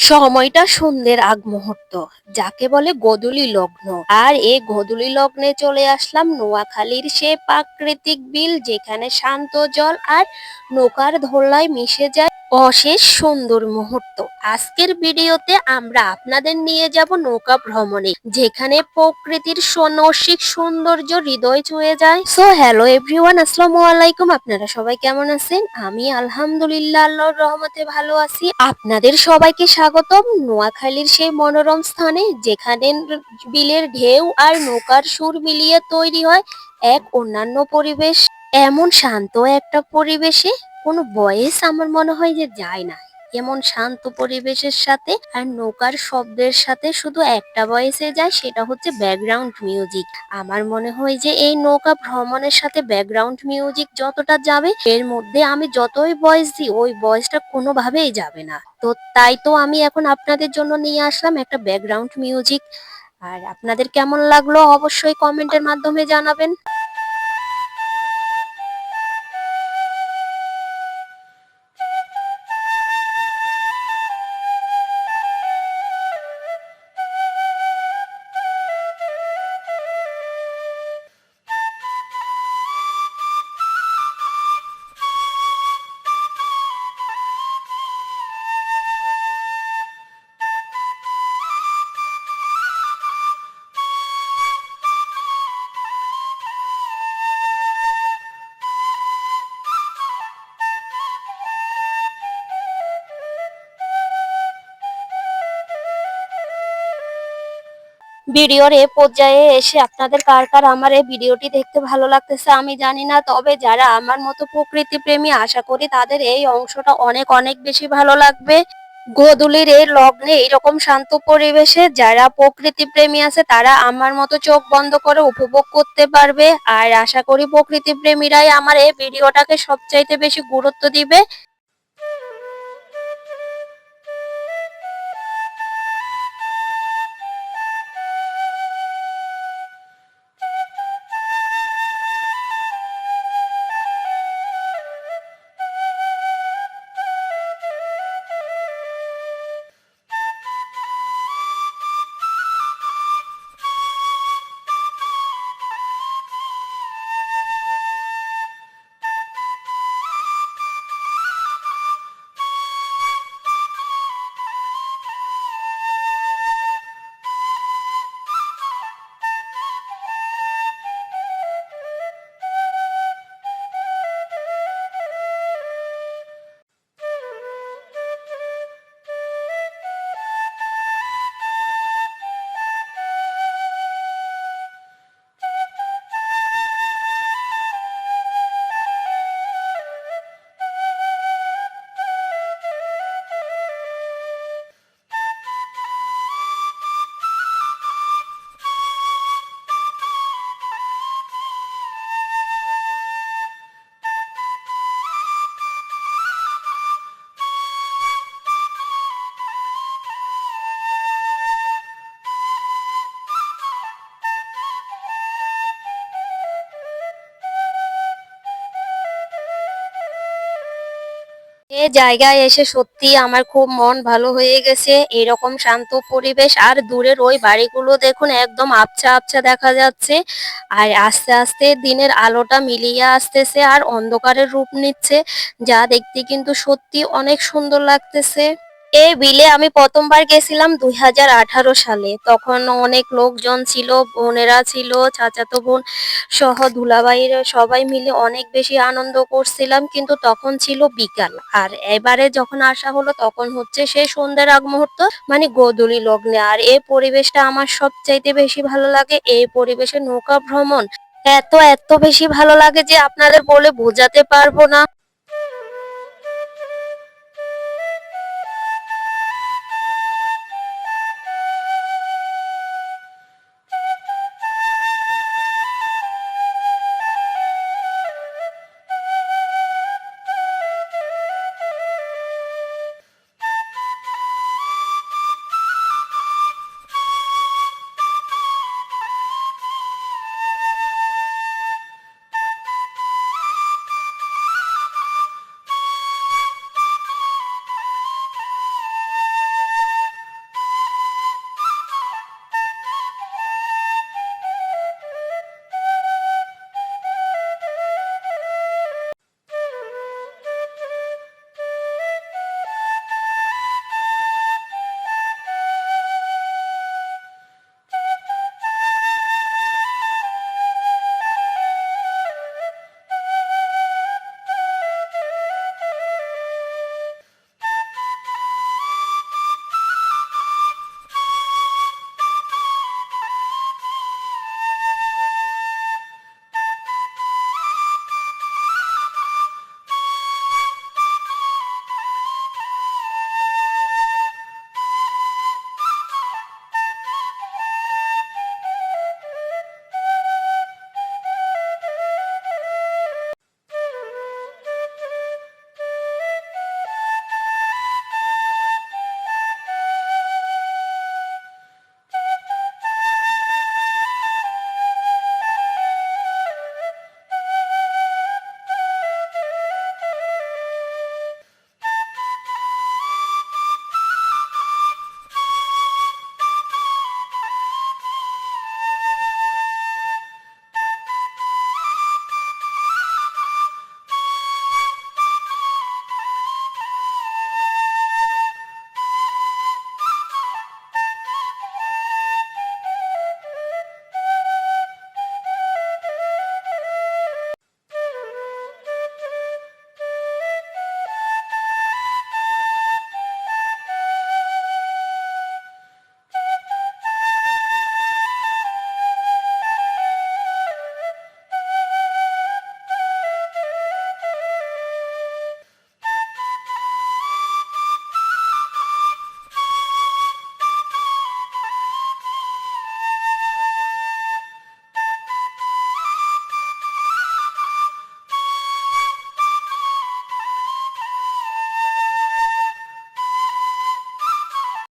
সময়টা সন্ধ্যের আগ মুহূর্ত, যাকে বলে গোধূলি লগ্ন। আর এই গোধূলি লগ্নে চলে আসলাম নোয়াখালীর সে প্রাকৃতিক বিল, যেখানে শান্ত জল আর নৌকার ধোলায় মিশে যায় অশেষ সুন্দর মুহূর্ত। আজকের ভিডিওতে আমরা আপনাদের নিয়ে যাব নৌকা ভ্রমণে, যেখানে প্রকৃতির সৌন্দর্যিক সৌন্দর্য হৃদয় ছুঁয়ে যায়। সো হ্যালো এভরিওয়ান, আসসালামু আলাইকুম। আপনারা সবাই কেমন আছেন? আমি আলহামদুলিল্লাহ আল্লাহর রহমতে ভালো আছি। আপনাদের সবাইকে স্বাগতম নোয়াখালীর সেই মনোরম স্থানে, যেখানে বিলের ঢেউ আর নৌকার সুর মিলিয়ে তৈরি হয় এক অন্যান্য পরিবেশ। এমন শান্ত একটা পরিবেশে কোনো ভয়েস আমার মনে হয় যে যায় না। এমন শান্ত পরিবেশের সাথে আর নৌকার শব্দের সাথে শুধু একটা ভয়েসে যায়, সেটা হচ্ছে ব্যাকগ্রাউন্ড মিউজিক। আমার মনে হয় যে এই নৌকা ভ্রমণের সাথে ব্যাকগ্রাউন্ড মিউজিক যতটা যাবে, এর মধ্যে আমি যতই ভয়েস দিই ওই ভয়েসটা কোনোভাবেই যাবে না। তো তাই তো আমি এখন আপনাদের জন্য নিয়ে আসলাম একটা ব্যাকগ্রাউন্ড মিউজিক। আর আপনাদের কেমন লাগলো অবশ্যই কমেন্টের মাধ্যমে জানাবেন। ভিডিওর এ পর্যায়ে এসে আপনাদের কার কার আমার এই ভিডিওটি দেখতে ভালো লাগতেছে আমি জানি না, তবে যারা আমার মতো প্রকৃতি প্রেমী আশা করি তাদের এই অংশটা অনেক অনেক বেশি ভালো লাগবে। গোধূলির এই লগ্নে এইরকম শান্ত পরিবেশে যারা প্রকৃতি প্রেমী আছে তারা আমার মতো চোখ বন্ধ করে উপভোগ করতে পারবে। আর আশা করি প্রকৃতি প্রেমীরাই আমার এই ভিডিওটাকে সবচাইতে বেশি গুরুত্ব দিবে। এ জায়গায় এসে সত্যি আমার খুব মন ভালো হয়ে গেছে। এরকম শান্ত পরিবেশ আর দূরের ওই বাড়িগুলো দেখুন, একদম আবছা আবছা দেখা যাচ্ছে। আর আস্তে আস্তে দিনের আলোটা মিলিয়ে আসতেছে আর অন্ধকারের রূপ নিচ্ছে, যা দেখতে কিন্তু সত্যি অনেক সুন্দর লাগতেছে। এই বিলে আমি প্রথমবার গেছিলাম 2018 সালে। তখন অনেক লোকজন ছিল, বোনেরা ছিল, চাচাতো বোন সহ দুলাভাইরা সবাই মিলে অনেক বেশি আনন্দ করছিলাম, কিন্তু তখন ছিল বিকাল। আর এবারে যখন আসা হলো তখন হচ্ছে সেই সন্ধ্যের আগ মুহূর্ত, মানে গোধূলি লগ্নে। আর এই পরিবেশটা আমার সবচাইতে বেশি ভালো লাগে। এই পরিবেশে নৌকা ভ্রমণ এত এত বেশি ভালো লাগে যে আপনাদের বলে বোঝাতে পারবো না।